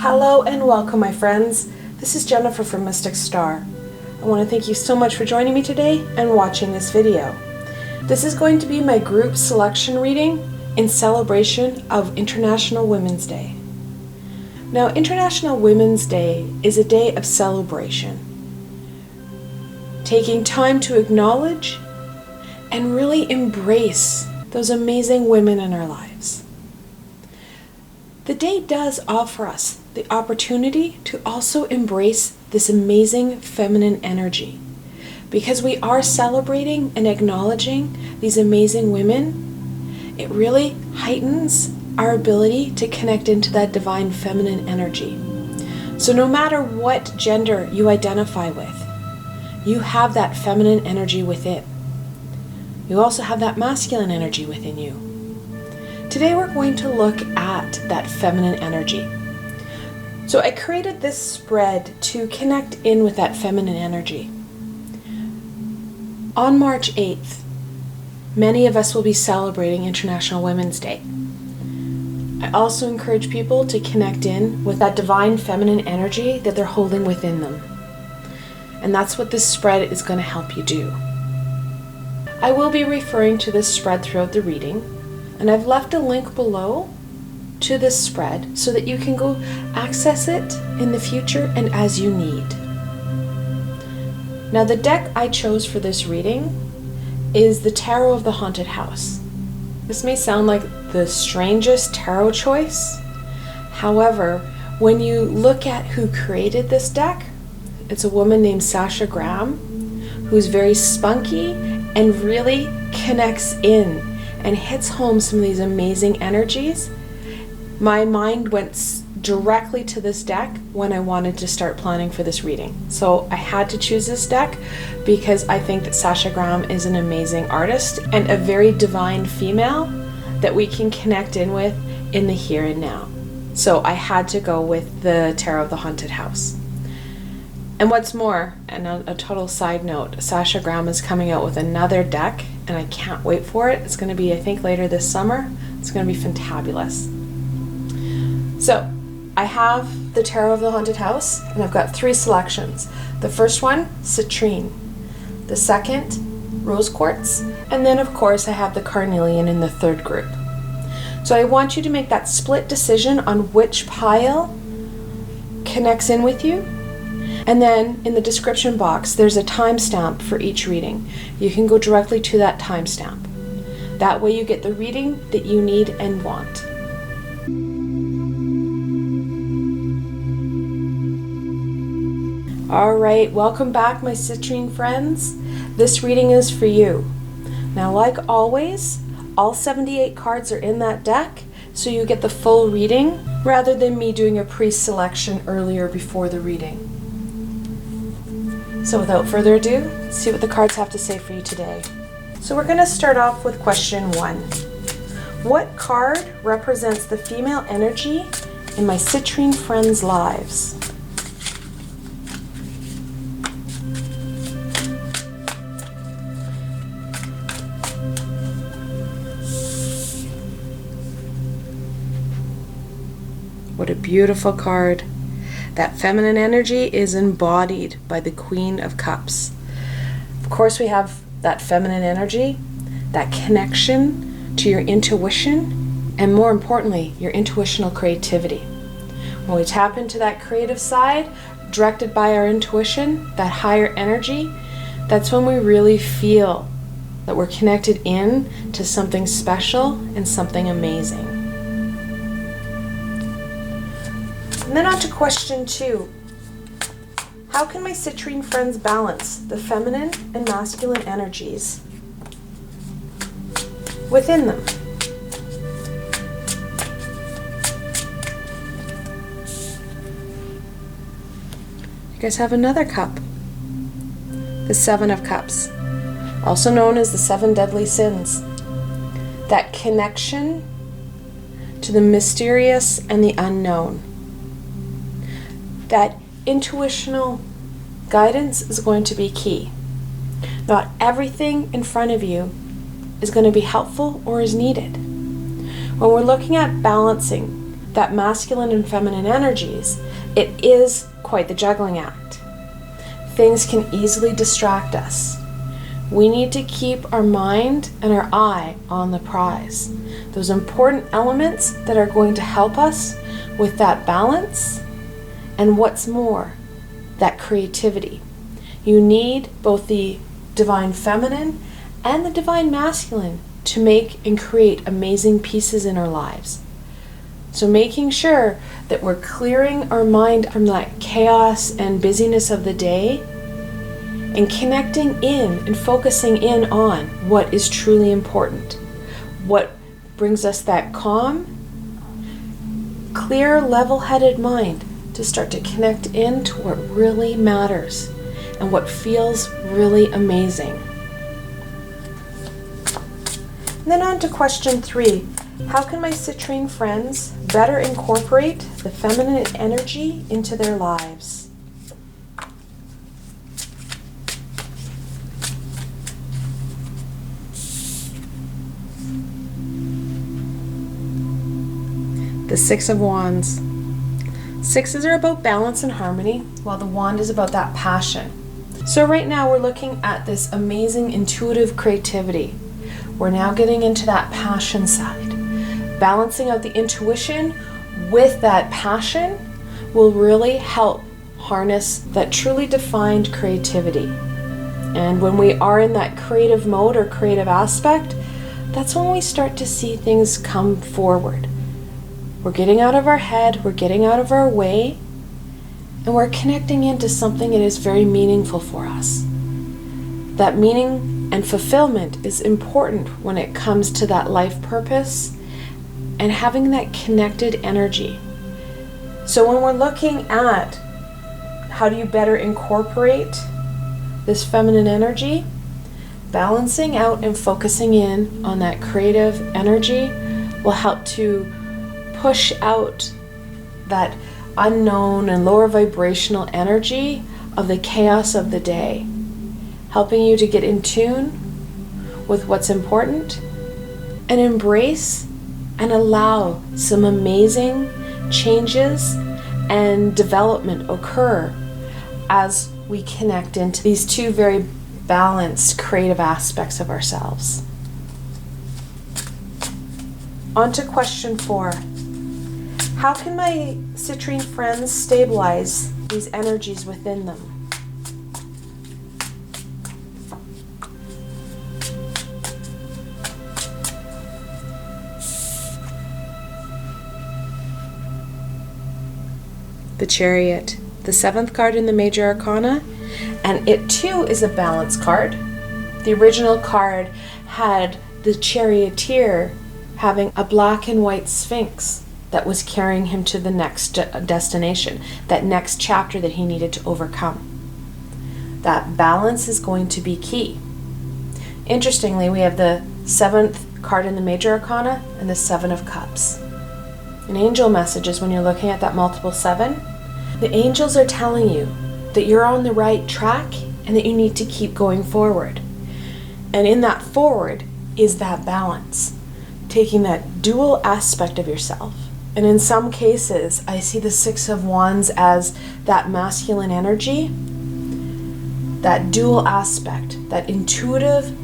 Hello and welcome, my friends. This is Jennifer from Mystic Star. I want to thank you so much for joining me today and watching this video. This is going to be my group selection reading in celebration of International Women's Day. Now, International Women's Day is a day of celebration, taking time to acknowledge and really embrace those amazing women in our lives. The day does offer us the opportunity to also embrace this amazing feminine energy, because we are celebrating and acknowledging these amazing women. It really heightens our ability to connect into that divine feminine energy. So no matter what gender you identify with, you have that feminine energy within. You also have that masculine energy within you. Today we're going to look at that feminine energy. So I created this spread to connect in with that feminine energy. On March 8th, many of us will be celebrating International Women's Day. I also encourage people to connect in with that divine feminine energy that they're holding within them. And that's what this spread is going to help you do. I will be referring to this spread throughout the reading, and I've left a link below to this spread so that you can go access it in the future and as you need. Now, the deck I chose for this reading is the Tarot of the Haunted House. This may sound like the strangest tarot choice. However, when you look at who created this deck, it's a woman named Sasha Graham, who's very spunky and really connects in and hits home some of these amazing energies. My mind went directly to this deck when I wanted to start planning for this reading. So I had to choose this deck because I think that Sasha Graham is an amazing artist and a very divine female that we can connect in with in the here and now. So I had to go with the Tarot of the Haunted House. And what's more, and a total side note, Sasha Graham is coming out with another deck and I can't wait for it. It's going to be, I think, later this summer. It's going to be fantabulous. So I have the Tarot of the Haunted House, and I've got 3 selections. The first one, Citrine. The second, Rose Quartz. And then, of course, I have the Carnelian in the third group. So I want you to make that split decision on which pile connects in with you. And then in the description box, there's a timestamp for each reading. You can go directly to that timestamp. That way you get the reading that you need and want. All right, welcome back, my citrine friends. This reading is for you. Now, like always, all 78 cards are in that deck, so you get the full reading rather than me doing a pre-selection earlier before the reading. So without further ado, let's see what the cards have to say for you today. So we're going to start off with question 1. What card represents the female energy in my citrine friends' lives? What a beautiful card. That feminine energy is embodied by the Queen of Cups. Of course, we have that feminine energy, that connection to your intuition, and more importantly, your intuitional creativity. When we tap into that creative side, directed by our intuition, that higher energy, that's when we really feel that we're connected in to something special and something amazing. And then on to question 2. How can my citrine friends balance the feminine and masculine energies within them? You guys have another cup. The 7 of Cups, also known as the 7 deadly sins. That connection to the mysterious and the unknown. That intuitional guidance is going to be key. Not everything in front of you is going to be helpful or is needed. When we're looking at balancing that masculine and feminine energies, it is quite the juggling act. Things can easily distract us. We need to keep our mind and our eye on the prize. Those important elements that are going to help us with that balance, and what's more, that creativity. You need both the divine feminine and the divine masculine to make and create amazing pieces in our lives. So making sure that we're clearing our mind from that chaos and busyness of the day and connecting in and focusing in on what is truly important, what brings us that calm, clear, level-headed mind to start to connect into what really matters and what feels really amazing. And then on to question 3. How can my citrine friends better incorporate the feminine energy into their lives? The Six of Wands. Sixes are about balance and harmony, while the wand is about that passion. So right now we're looking at this amazing intuitive creativity. We're now getting into that passion side. Balancing out the intuition with that passion will really help harness that truly defined creativity. And when we are in that creative mode or creative aspect, that's when we start to see things come forward. We're getting out of our head, we're getting out of our way, and we're connecting into something that is very meaningful for us. That meaning and fulfillment is important when it comes to that life purpose and having that connected energy. So when we're looking at how do you better incorporate this feminine energy, balancing out and focusing in on that creative energy will help to push out that unknown and lower vibrational energy of the chaos of the day, helping you to get in tune with what's important and embrace and allow some amazing changes and development occur as we connect into these two very balanced creative aspects of ourselves. On to question 4. How can my citrine friends stabilize these energies within them? The Chariot, the 7th card in the Major Arcana, and it too is a balance card. The original card had the charioteer having a black and white sphinx that was carrying him to the next destination, that next chapter that he needed to overcome. That balance is going to be key. Interestingly, we have the 7th card in the Major Arcana and the 7 of Cups. In angel messages, when you're looking at that multiple 7, the angels are telling you that you're on the right track and that you need to keep going forward. And in that forward is that balance, taking that dual aspect of yourself. And in some cases, I see the 6 of Wands as that masculine energy, that dual aspect, that intuitive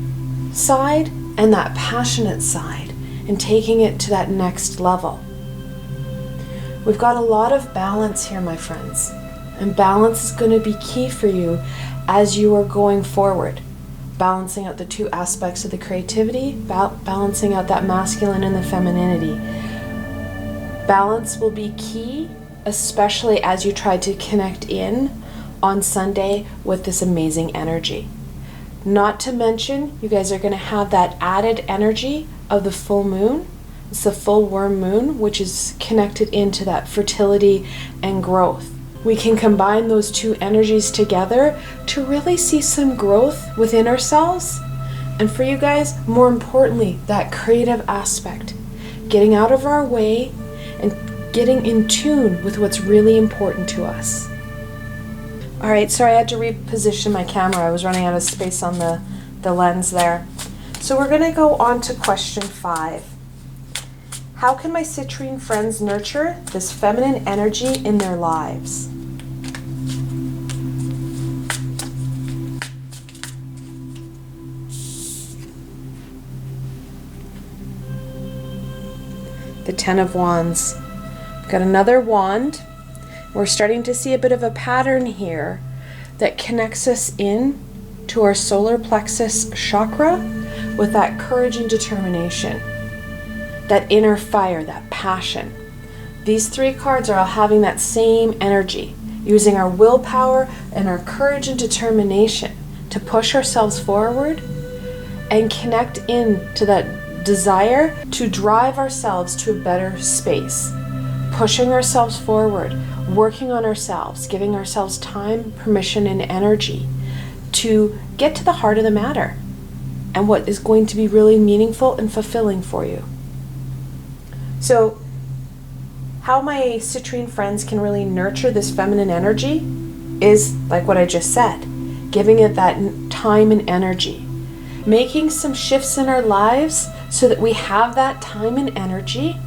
side and that passionate side, and taking it to that next level. We've got a lot of balance here, my friends, and balance is going to be key for you as you are going forward. Balancing out the two aspects of the creativity, balancing out that masculine and the femininity. Balance will be key, especially as you try to connect in on Sunday with this amazing energy. Not to mention, you guys are going to have that added energy of the full moon. It's the full worm moon, which is connected into that fertility and growth. We can combine those two energies together to really see some growth within ourselves. And for you guys, more importantly, that creative aspect. Getting out of our way and getting in tune with what's really important to us. All right, sorry, I had to reposition my camera. I was running out of space on the lens there. So we're going to go on to question 5. How can my citrine friends nurture this feminine energy in their lives? The Ten of Wands. We've got another wand. We're starting to see a bit of a pattern here that connects us in to our solar plexus chakra with that courage and determination, that inner fire, that passion. These three cards are all having that same energy, using our willpower and our courage and determination to push ourselves forward and connect in to that desire to drive ourselves to a better space, pushing ourselves forward, working on ourselves, giving ourselves time, permission, and energy to get to the heart of the matter and what is going to be really meaningful and fulfilling for you. So, how my citrine friends can really nurture this feminine energy is like what I just said, giving it that time and energy, making some shifts in our lives so that we have that time and energy,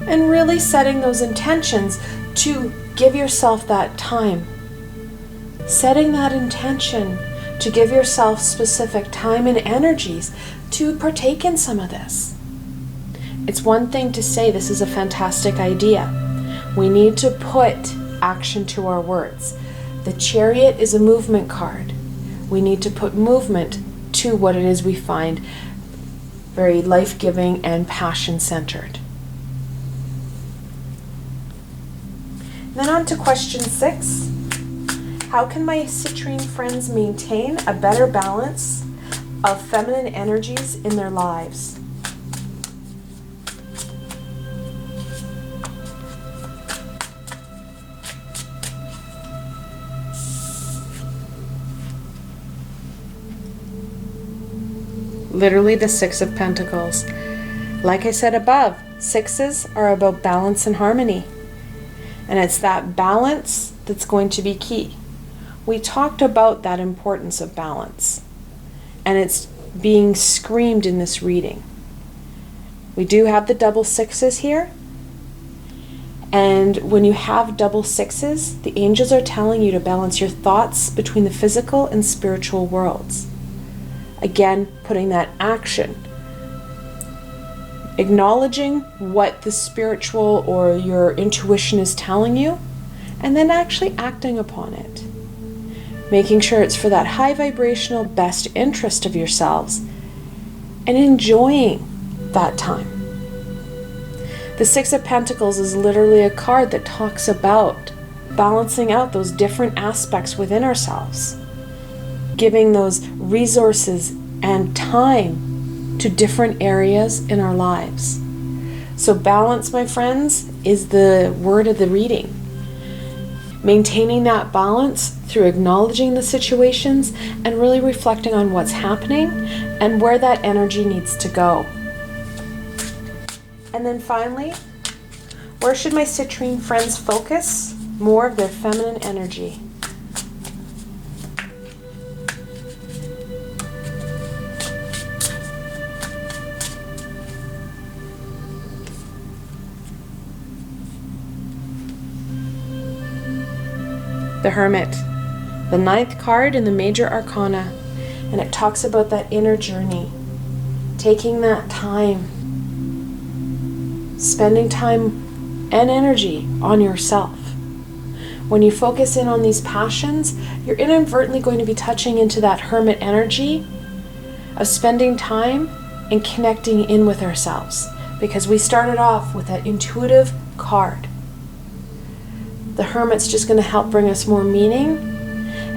and really setting those intentions to give yourself that time. Setting that intention to give yourself specific time and energies to partake in some of this. It's one thing to say this is a fantastic idea. We need to put action to our words. The Chariot is a movement card. We need to put movement to what it is we find very life-giving and passion-centered. Then on to question 6. How can my citrine friends maintain a better balance of feminine energies in their lives? Literally the Six of Pentacles. Like I said above, sixes are about balance and harmony. And it's that balance that's going to be key. We talked about that importance of balance. And it's being screamed in this reading. We do have the double sixes here. And when you have double sixes, the angels are telling you to balance your thoughts between the physical and spiritual worlds. Again, putting that action, acknowledging what the spiritual or your intuition is telling you, and then actually acting upon it. Making sure it's for that high vibrational best interest of yourselves and enjoying that time. The Six of Pentacles is literally a card that talks about balancing out those different aspects within ourselves, giving those resources and time to different areas in our lives. So balance, my friends, is the word of the reading. Maintaining that balance through acknowledging the situations and really reflecting on what's happening and where that energy needs to go. And then finally, where should my citrine friends focus more of their feminine energy? The Hermit, the 9th card in the Major Arcana, and it talks about that inner journey, taking that time, spending time and energy on yourself. When you focus in on these passions, you're inadvertently going to be touching into that hermit energy of spending time and connecting in with ourselves, because we started off with that intuitive card. The Hermit's just going to help bring us more meaning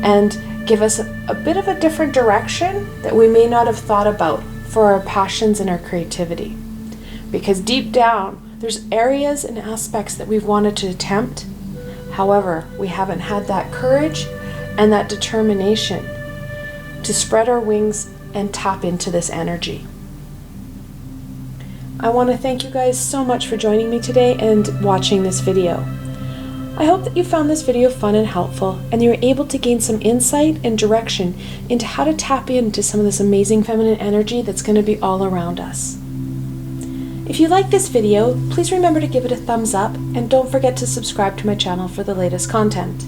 and give us a bit of a different direction that we may not have thought about for our passions and our creativity. Because deep down, there's areas and aspects that we've wanted to attempt. However, we haven't had that courage and that determination to spread our wings and tap into this energy. I want to thank you guys so much for joining me today and watching this video. I hope that you found this video fun and helpful, and you were able to gain some insight and direction into how to tap into some of this amazing feminine energy that's going to be all around us. If you like this video, please remember to give it a thumbs up and don't forget to subscribe to my channel for the latest content.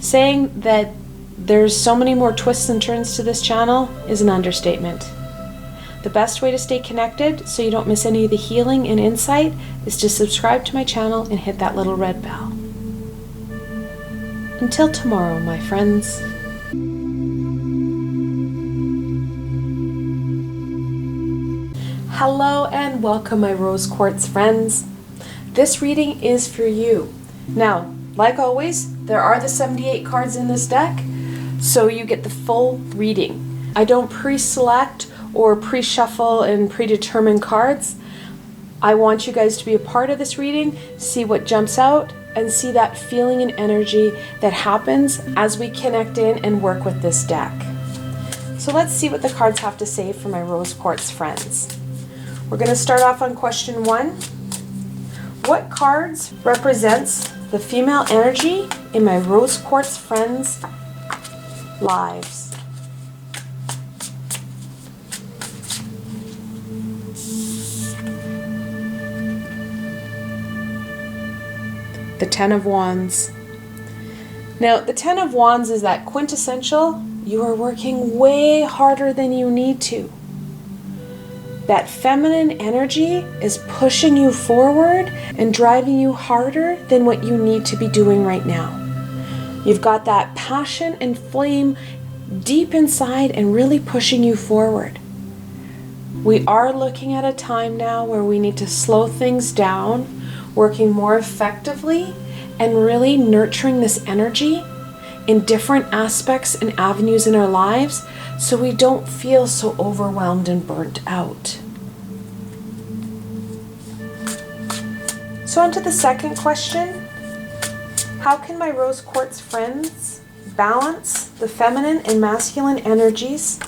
Saying that there's so many more twists and turns to this channel is an understatement. The best way to stay connected so you don't miss any of the healing and insight is to subscribe to my channel and hit that little red bell. Until tomorrow, my friends. Hello and welcome, my rose quartz friends. This reading is for you. Now, like always, there are the 78 cards in this deck, so you get the full reading. I don't pre-select or pre-shuffle and predetermine cards. I want you guys to be a part of this reading, see what jumps out, and see that feeling and energy that happens as we connect in and work with this deck. So let's see what the cards have to say for my rose quartz friends. We're going to start off on question 1. What cards represents the female energy in my rose quartz friends' lives? The Ten of Wands. Now, the Ten of Wands is that quintessential, you are working way harder than you need to. That feminine energy is pushing you forward and driving you harder than what you need to be doing right now. You've got that passion and flame deep inside and really pushing you forward. We are looking at a time now where we need to slow things down, working more effectively, and really nurturing this energy in different aspects and avenues in our lives so we don't feel so overwhelmed and burnt out. So on to the second question. How can my rose quartz friends balance the feminine and masculine energies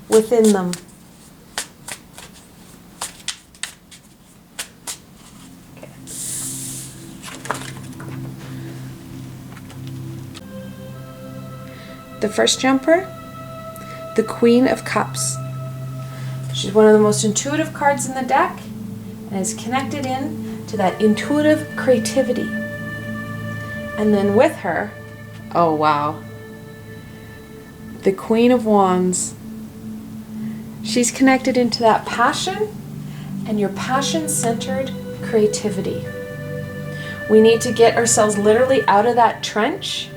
within them? The first jumper, the Queen of Cups. She's one of the most intuitive cards in the deck and is connected in to that intuitive creativity. And then with her, oh wow, the Queen of Wands. She's connected into that passion and your passion-centered creativity. We need to get ourselves literally out of that trench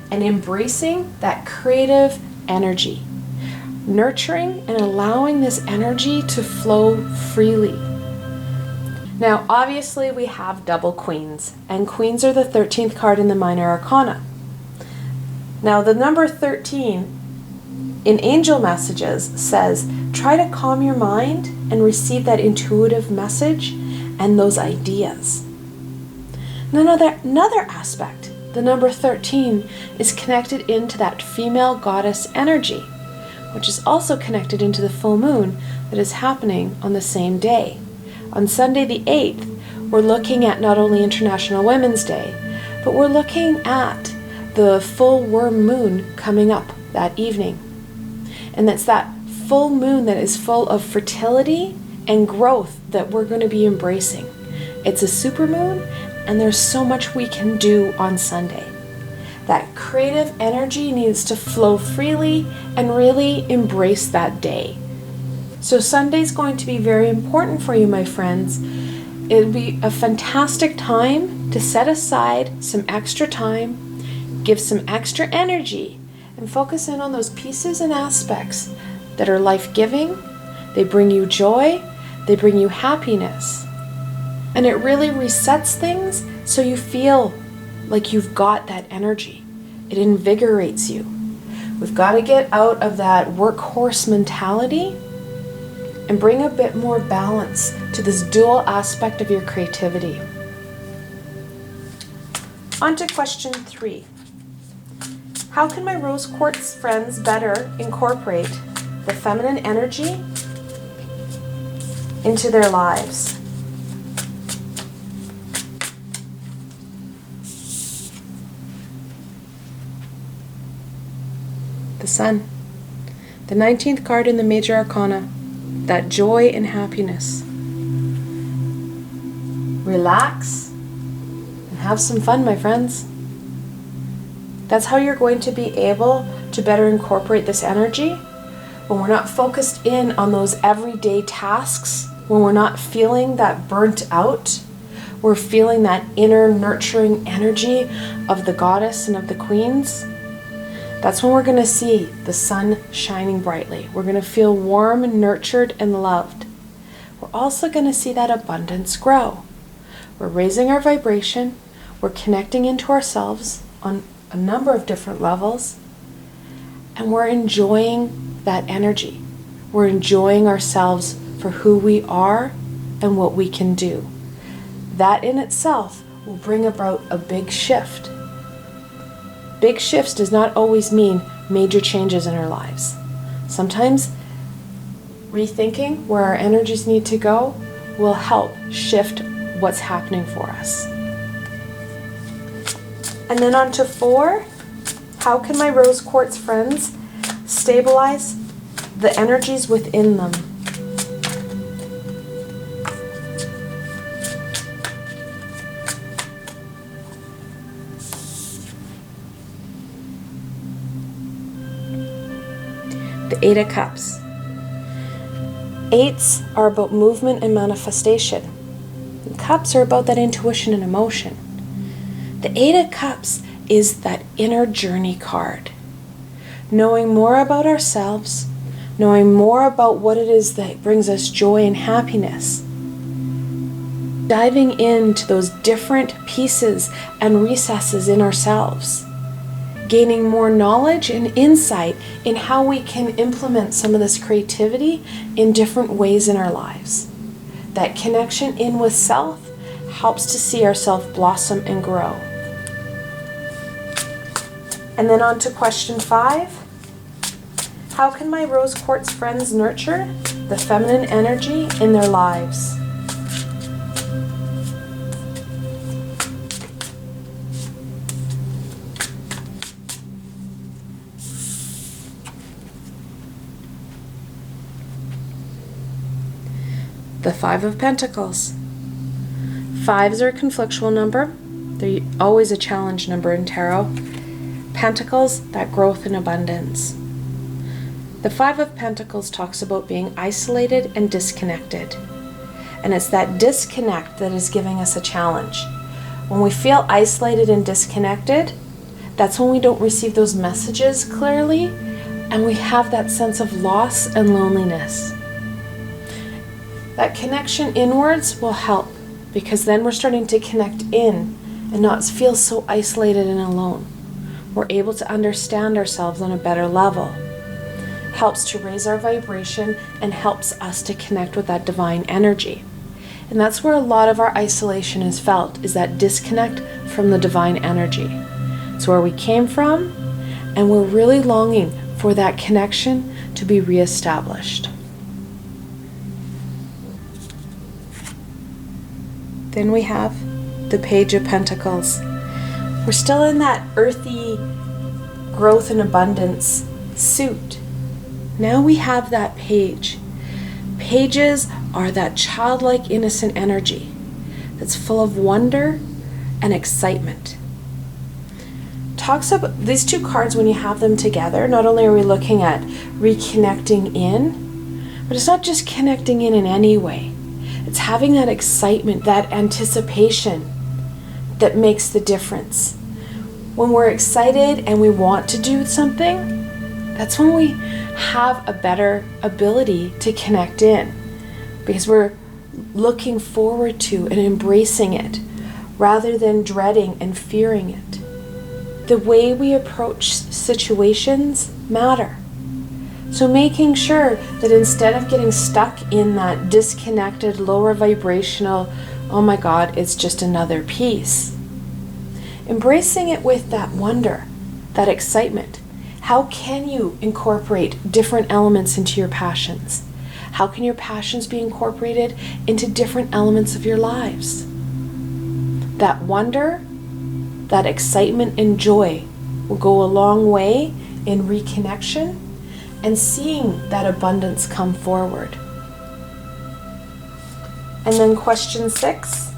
and embracing that creative energy, nurturing and allowing this energy to flow freely. Now, obviously we have double queens, and queens are the 13th card in the minor arcana. Now, the number 13 in angel messages says, try to calm your mind and receive that intuitive message and those ideas. Another aspect, the number 13 is connected into that female goddess energy, which is also connected into the full moon that is happening on the same day. On Sunday the 8th, we're looking at not only International Women's Day, but we're looking at the full worm moon coming up that evening. And that's that full moon that is full of fertility and growth that we're going to be embracing. It's a supermoon, and there's so much we can do on Sunday. That creative energy needs to flow freely and really embrace that day. So Sunday's going to be very important for you, my friends. It'll be a fantastic time to set aside some extra time, give some extra energy, and focus in on those pieces and aspects that are life-giving. They bring you joy, they bring you happiness. And it really resets things so you feel like you've got that energy. It invigorates you. We've got to get out of that workhorse mentality and bring a bit more balance to this dual aspect of your creativity. On to question 3. How can my rose quartz friends better incorporate the feminine energy into their lives? The Sun, the 19th card in the Major Arcana. that joy and happiness. Relax and have some fun, my friends. That's how you're going to be able to better incorporate this energy when we're not focused in on those everyday tasks, when we're not feeling that burnt out. We're feeling that inner nurturing energy of the goddess and of the queens. That's when we're going to see the sun shining brightly. We're going to feel warm and nurtured and loved. We're also going to see that abundance grow. We're raising our vibration. We're connecting into ourselves on a number of different levels. And we're enjoying that energy. We're enjoying ourselves for who we are and what we can do. That in itself will bring about a big shift. Big shifts does not always mean major changes in our lives. Sometimes rethinking where our energies need to go will help shift what's happening for us. And then on to 4, how can my rose quartz friends stabilize the energies within them? The 8 of Cups. 8s are about movement and manifestation. And Cups are about that intuition and emotion. The 8 of Cups is that inner journey card. Knowing more about ourselves, knowing more about what it is that brings us joy and happiness. Diving into those different pieces and recesses in ourselves. Gaining more knowledge and insight in how we can implement some of this creativity in different ways in our lives. That connection in with self helps to see ourselves blossom and grow. And then on to question 5. How can my rose quartz friends nurture the feminine energy in their lives? The 5 of Pentacles. 5s are a conflictual number. They're always a challenge number in tarot. Pentacles, that growth and abundance. The 5 of Pentacles talks about being isolated and disconnected. And it's that disconnect that is giving us a challenge. When we feel isolated and disconnected, that's when we don't receive those messages clearly, and we have that sense of loss and loneliness. That connection inwards will help, because then we're starting to connect in and not feel so isolated and alone. We're able to understand ourselves on a better level. Helps to raise our vibration and helps us to connect with that divine energy. And that's where a lot of our isolation is felt, is that disconnect from the divine energy. It's where we came from, and we're really longing for that connection to be reestablished. Then we have the Page of Pentacles. We're still in that earthy growth and abundance suit. Now we have that page. Pages are that childlike innocent energy that's full of wonder and excitement. Talks about these two cards, when you have them together, not only are we looking at reconnecting in, but it's not just connecting in any way. It's having that excitement, that anticipation that makes the difference. When we're excited and we want to do something, that's when we have a better ability to connect in, because we're looking forward to and embracing it rather than dreading and fearing it. The way we approach situations matter. So making sure that instead of getting stuck in that disconnected, lower vibrational, oh my God, it's just another piece. Embracing it with that wonder, that excitement. How can you incorporate different elements into your passions? How can your passions be incorporated into different elements of your lives? That wonder, that excitement and joy will go a long way in reconnection and seeing that abundance come forward. And then question 6,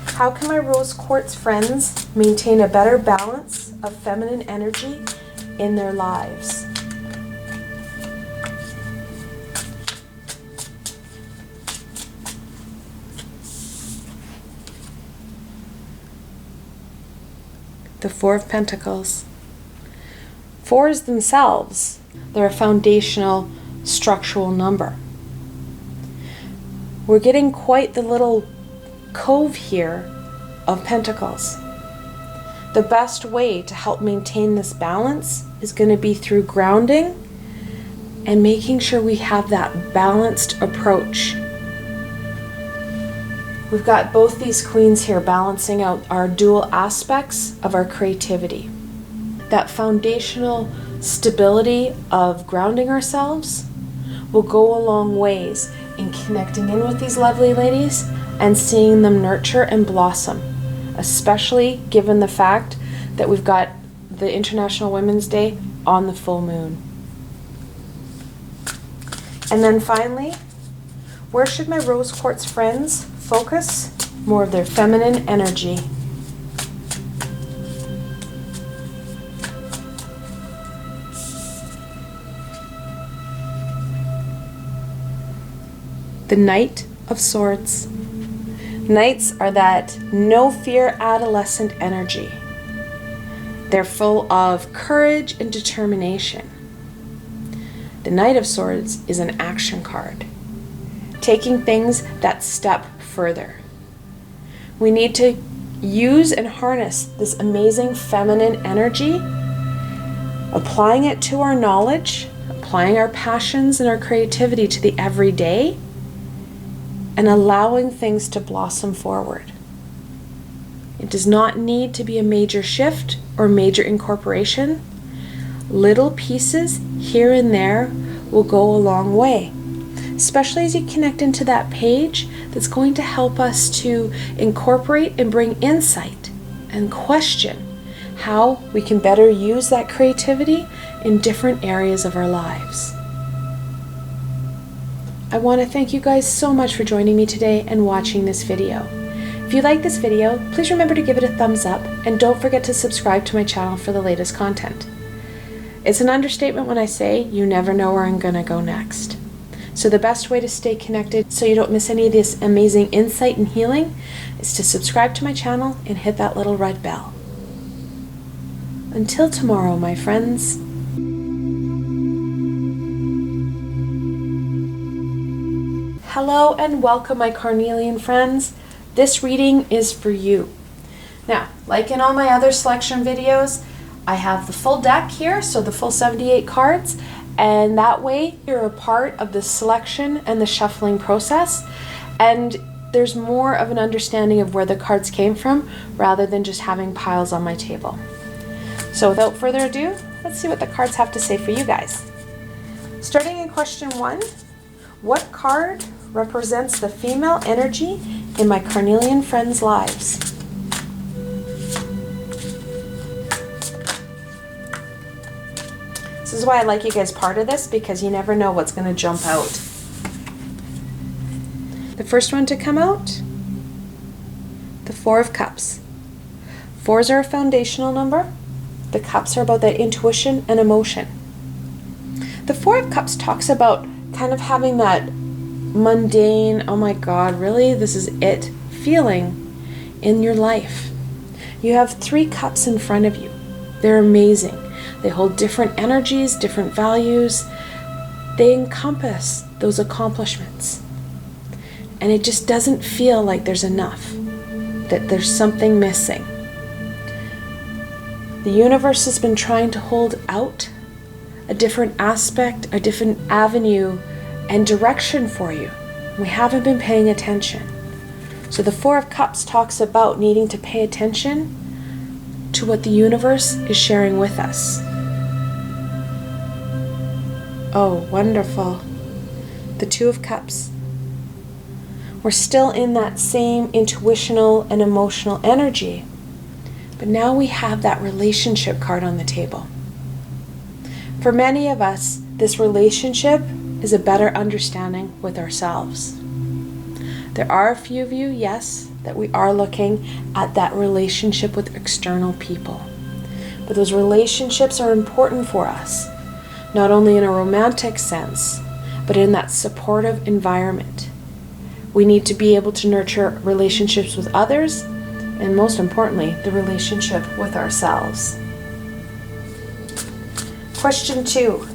how can my rose quartz friends maintain a better balance of feminine energy in their lives? The Four of Pentacles. Fours themselves, they're a foundational structural number. We're getting quite the little cove here of pentacles. The best way to help maintain this balance is going to be through grounding and making sure we have that balanced approach. We've got both these queens here balancing out our dual aspects of our creativity. That foundational stability of grounding ourselves will go a long ways in connecting in with these lovely ladies and seeing them nurture and blossom, especially given the fact that we've got the International Women's Day on the full moon. And then finally, where should my rose quartz friends focus more of their feminine energy? The Knight of Swords. Knights are that no fear adolescent energy. They're full of courage and determination. The Knight of Swords is an action card, taking things that step further. We need to use and harness this amazing feminine energy, applying it to our knowledge, applying our passions and our creativity to the everyday, and allowing things to blossom forward. It does not need to be a major shift or major incorporation. Little pieces here and there will go a long way, especially as you connect into that page that's going to help us to incorporate and bring insight and question how we can better use that creativity in different areas of our lives. I want to thank you guys so much for joining me today and watching this video. If you like this video, please remember to give it a thumbs up and don't forget to subscribe to my channel for the latest content. It's an understatement when I say you never know where I'm going to go next. So the best way to stay connected so you don't miss any of this amazing insight and healing is to subscribe to my channel and hit that little red bell. Until tomorrow, my friends. Hello and welcome, my Carnelian friends. This reading is for you. Now, like in all my other selection videos, I have the full deck here, so the full 78 cards, and that way you're a part of the selection and the shuffling process, and there's more of an understanding of where the cards came from rather than just having piles on my table. So without further ado, let's see what the cards have to say for you guys. Starting in question 1, what card represents the female energy in my Carnelian friends' lives? This is why I like you guys part of this, because you never know what's going to jump out. The first one to come out, the Four of Cups. Fours are a foundational number. The cups are about that intuition and emotion. The Four of Cups talks about kind of having that mundane, oh my God, really? This is it feeling in your life. You have 3 cups in front of you. They're amazing. They hold different energies, different values. They encompass those accomplishments. And it just doesn't feel like there's enough, that there's something missing. The universe has been trying to hold out a different aspect, a different avenue and direction for you. We haven't been paying attention. So the Four of Cups talks about needing to pay attention to what the universe is sharing with us. Oh, wonderful. The Two of Cups. We're still in that same intuitional and emotional energy, but now we have that relationship card on the table. For many of us, this relationship is a better understanding with ourselves. There are a few of you, yes, that we are looking at that relationship with external people. But those relationships are important for us, not only in a romantic sense, but in that supportive environment. We need to be able to nurture relationships with others, and most importantly, the relationship with ourselves. Question 2.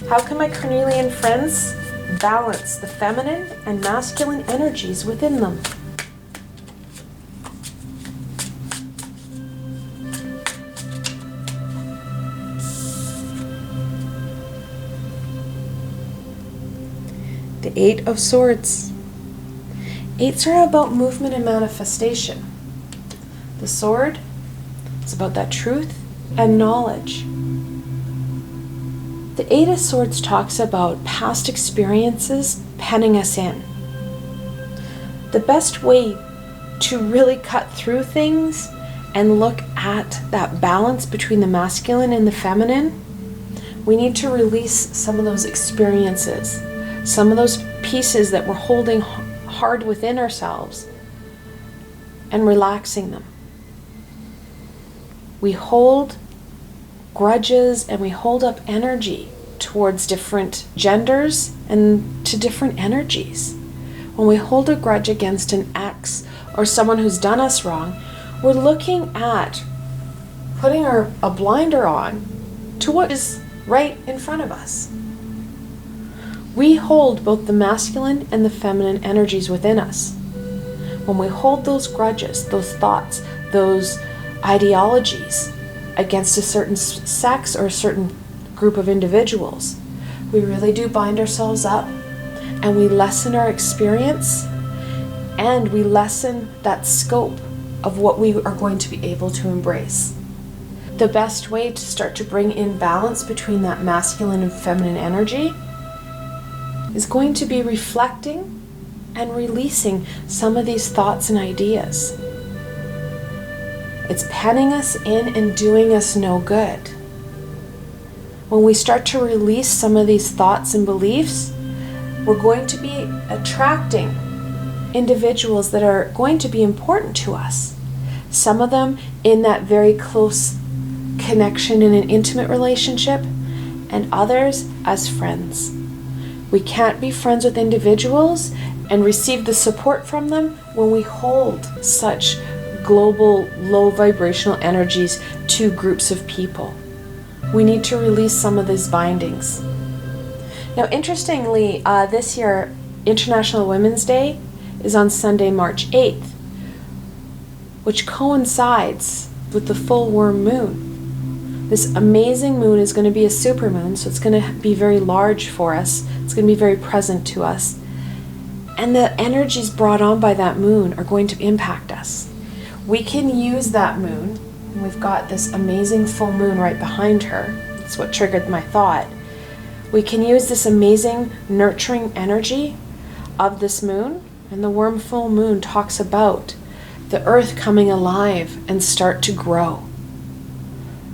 How can my Carnelian friends balance the feminine and masculine energies within them? The 8 of Swords. 8s are about movement and manifestation. The sword is about that truth and knowledge. The 8 of Swords talks about past experiences penning us in. The best way to really cut through things and look at that balance between the masculine and the feminine, we need to release some of those experiences, some of those pieces that we're holding hard within ourselves, and relaxing them. We hold grudges and we hold up energy towards different genders and to different energies. When we hold a grudge against an ex or someone who's done us wrong, we're looking at putting a blinder on to what is right in front of us. We hold both the masculine and the feminine energies within us. When we hold those grudges, those thoughts, those ideologies against a certain sex or a certain group of individuals, we really do bind ourselves up, and we lessen our experience, and we lessen that scope of what we are going to be able to embrace. The best way to start to bring in balance between that masculine and feminine energy is going to be reflecting and releasing some of these thoughts and ideas. It's penning us in and doing us no good. When we start to release some of these thoughts and beliefs, we're going to be attracting individuals that are going to be important to us. Some of them in that very close connection in an intimate relationship, and others as friends. We can't be friends with individuals and receive the support from them when we hold such global low vibrational energies to groups of people. We need to release some of these bindings. Now, interestingly, this year, International Women's Day is on Sunday, March 8th, which coincides with the full worm moon. This amazing moon is going to be a supermoon, so it's going to be very large for us. It's going to be very present to us. And the energies brought on by that moon are going to impact us. We can use that moon, and we've got this amazing full moon right behind her. That's what triggered my thought. We can use this amazing nurturing energy of this moon, and the worm full moon talks about the earth coming alive and start to grow.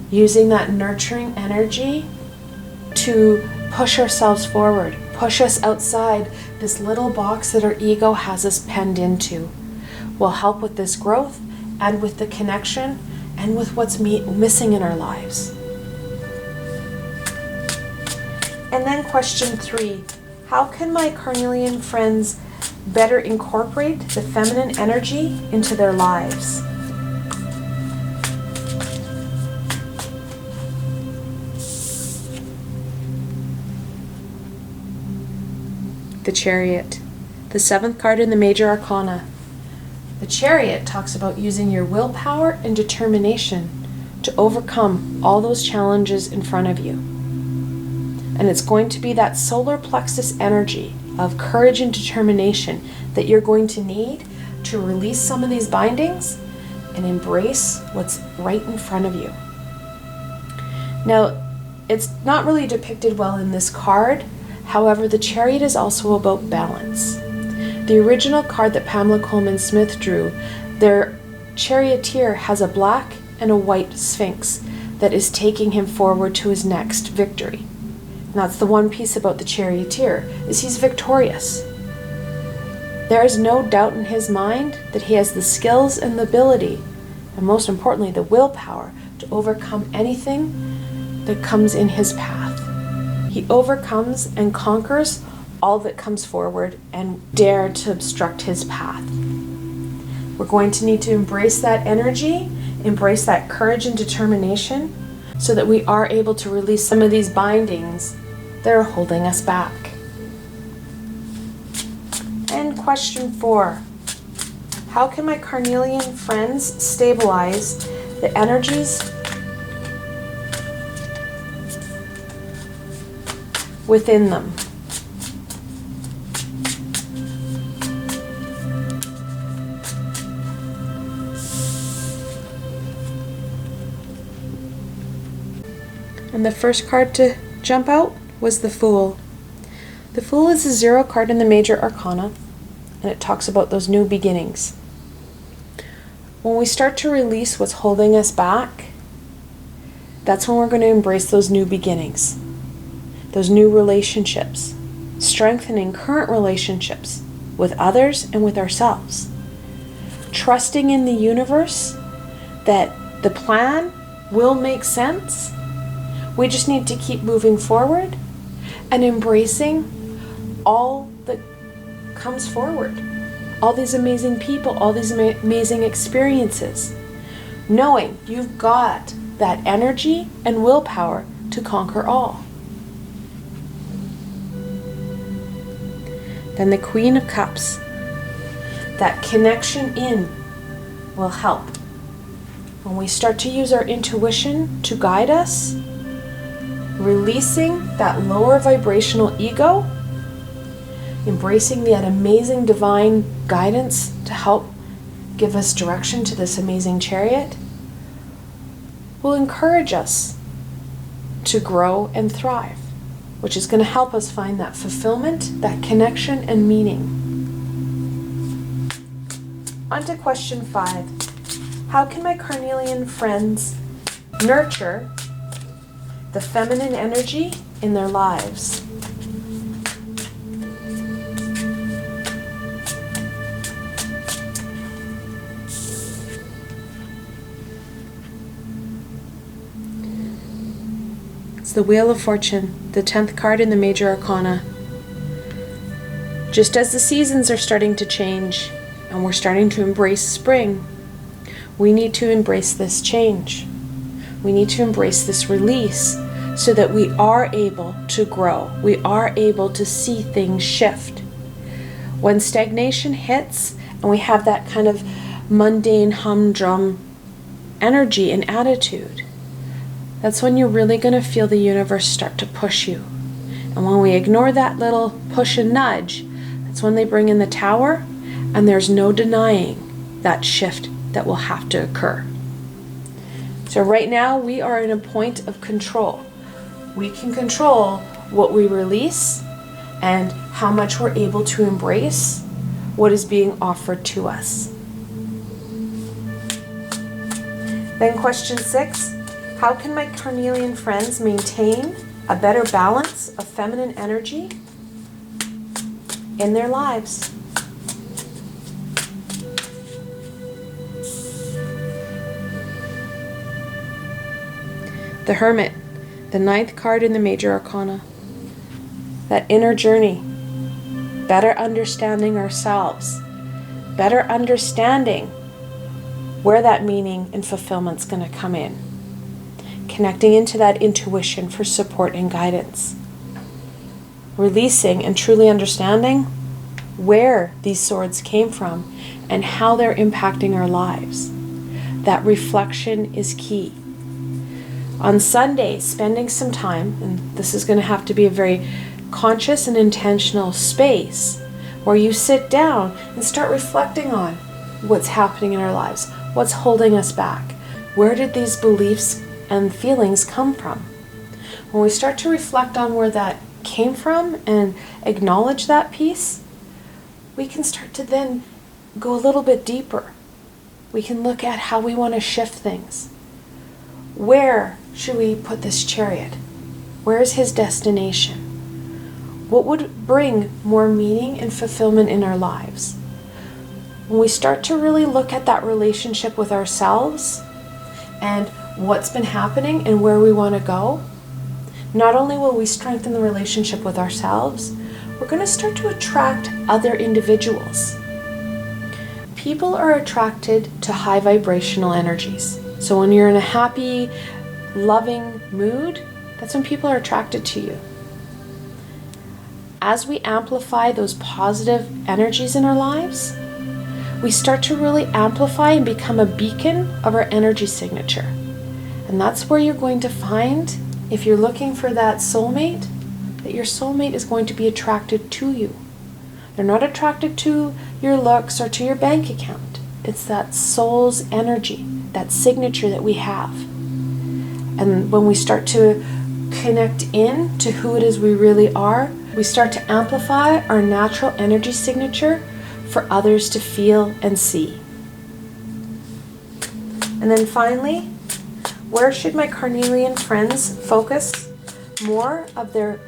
Using that nurturing energy to push ourselves forward, push us outside this little box that our ego has us penned into, will help with this growth and with the connection and with what's missing in our lives. And then question 3, how can my Carnelian friends better incorporate the feminine energy into their lives? The Chariot, the 7th card in the Major Arcana. The Chariot talks about using your willpower and determination to overcome all those challenges in front of you. And it's going to be that solar plexus energy of courage and determination that you're going to need to release some of these bindings and embrace what's right in front of you. Now, it's not really depicted well in this card. However, the Chariot is also about balance. The original card that Pamela Coleman Smith drew, their charioteer has a black and a white sphinx that is taking him forward to his next victory. And that's the one piece about the charioteer, is he's victorious. There is no doubt in his mind that he has the skills and the ability, and most importantly, the willpower to overcome anything that comes in his path. He overcomes and conquers all that comes forward and dare to obstruct his path. We're going to need to embrace that energy, embrace that courage and determination, so that we are able to release some of these bindings that are holding us back. And question 4. How can my Carnelian friends stabilize the energies within them? And the first card to jump out was the Fool. The Fool is a 0 card in the Major Arcana, and it talks about those new beginnings. When we start to release what's holding us back, that's when we're going to embrace those new beginnings, those new relationships, strengthening current relationships with others and with ourselves. Trusting in the universe that the plan will make sense. We just need to keep moving forward and embracing all that comes forward. All these amazing people, all these amazing experiences. Knowing you've got that energy and willpower to conquer all. Then the Queen of Cups. That connection in will help. When we start to use our intuition to guide us, releasing that lower vibrational ego, embracing that amazing divine guidance to help give us direction to this amazing chariot, will encourage us to grow and thrive, which is going to help us find that fulfillment, that connection and meaning. On to question 5. How can my Carnelian friends nurture the feminine energy in their lives? It's the Wheel of Fortune, the 10th card in the Major Arcana. Just as the seasons are starting to change and we're starting to embrace spring, we need to embrace this change. We need to embrace this release so that we are able to grow. We are able to see things shift. When stagnation hits and we have that kind of mundane humdrum energy and attitude, that's when you're really going to feel the universe start to push you. And when we ignore that little push and nudge, that's when they bring in the Tower, and there's no denying that shift that will have to occur. So right now we are in a point of control. We can control what we release and how much we're able to embrace what is being offered to us. Then question 6, how can my Carnelian friends maintain a better balance of feminine energy in their lives? The Hermit, the 9th card in the Major Arcana. That inner journey, better understanding ourselves, better understanding where that meaning and fulfillment's going to come in. Connecting into that intuition for support and guidance. Releasing and truly understanding where these swords came from and how they're impacting our lives. That reflection is key. On Sunday, spending some time, and this is going to have to be a very conscious and intentional space where you sit down and start reflecting on what's happening in our lives, what's holding us back, where did these beliefs and feelings come from. When we start to reflect on where that came from and acknowledge that piece, we can start to then go a little bit deeper. We can look at how we want to shift things. Where should we put this chariot? Where is his destination? What would bring more meaning and fulfillment in our lives? When we start to really look at that relationship with ourselves and what's been happening and where we want to go, not only will we strengthen the relationship with ourselves, we're going to start to attract other individuals. People are attracted to high vibrational energies. So when you're in a happy, loving mood, that's when people are attracted to you. As we amplify those positive energies in our lives, we start to really amplify and become a beacon of our energy signature. And that's where you're going to find, if you're looking for that soulmate, that your soulmate is going to be attracted to you. They're not attracted to your looks or to your bank account. It's that soul's energy, that signature that we have. And when we start to connect in to who it is we really are, we start to amplify our natural energy signature for others to feel and see. And then finally, where should my Carnelian friends focus more of their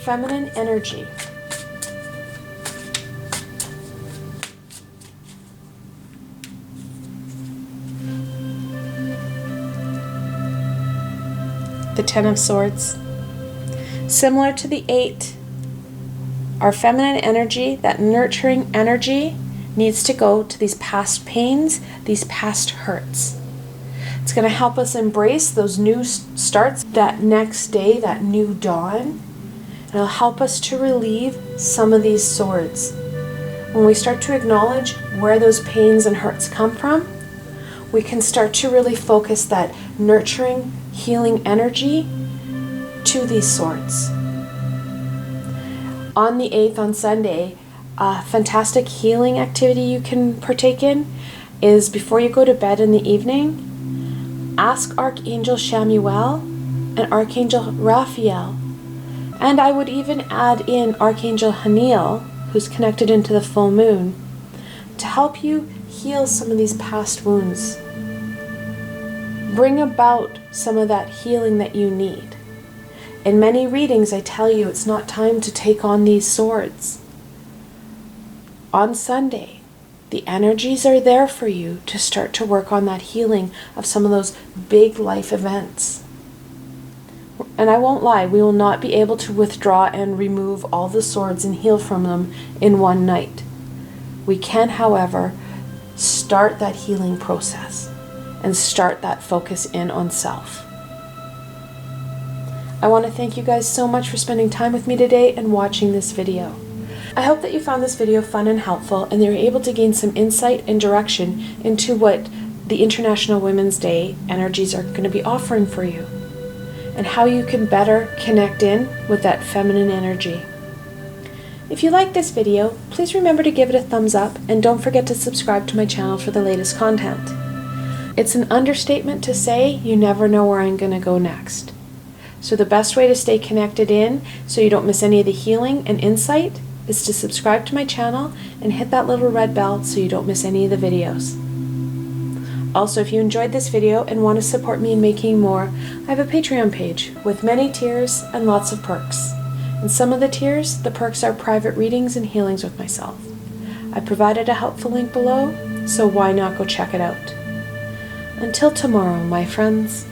feminine energy? The Ten of Swords. Similar to the 8, our feminine energy, that nurturing energy, needs to go to these past pains, these past hurts. It's going to help us embrace those new starts, that next day, that new dawn. And it'll help us to relieve some of these swords. When we start to acknowledge where those pains and hurts come from, we can start to really focus that nurturing, healing energy to these swords. On the 8th, on Sunday, a fantastic healing activity you can partake in is before you go to bed in the evening, ask Archangel Chamuel and Archangel Raphael, and I would even add in Archangel Haniel, who's connected into the full moon, to help you heal some of these past wounds. Bring about some of that healing that you need. In many readings, I tell you it's not time to take on these swords. On Sunday, the energies are there for you to start to work on that healing of some of those big life events. And I won't lie, we will not be able to withdraw and remove all the swords and heal from them in one night. We can, however, start that healing process and start that focus in on self. I want to thank you guys so much for spending time with me today and watching this video. I hope that you found this video fun and helpful and that you're able to gain some insight and direction into what the International Women's Day energies are going to be offering for you and how you can better connect in with that feminine energy. If you like this video, please remember to give it a thumbs up and don't forget to subscribe to my channel for the latest content. It's an understatement to say you never know where I'm going to go next. So the best way to stay connected in so you don't miss any of the healing and insight is to subscribe to my channel and hit that little red bell so you don't miss any of the videos. Also, if you enjoyed this video and want to support me in making more, I have a Patreon page with many tiers and lots of perks. In some of the tiers, the perks are private readings and healings with myself. I provided a helpful link below, so why not go check it out. Until tomorrow, my friends.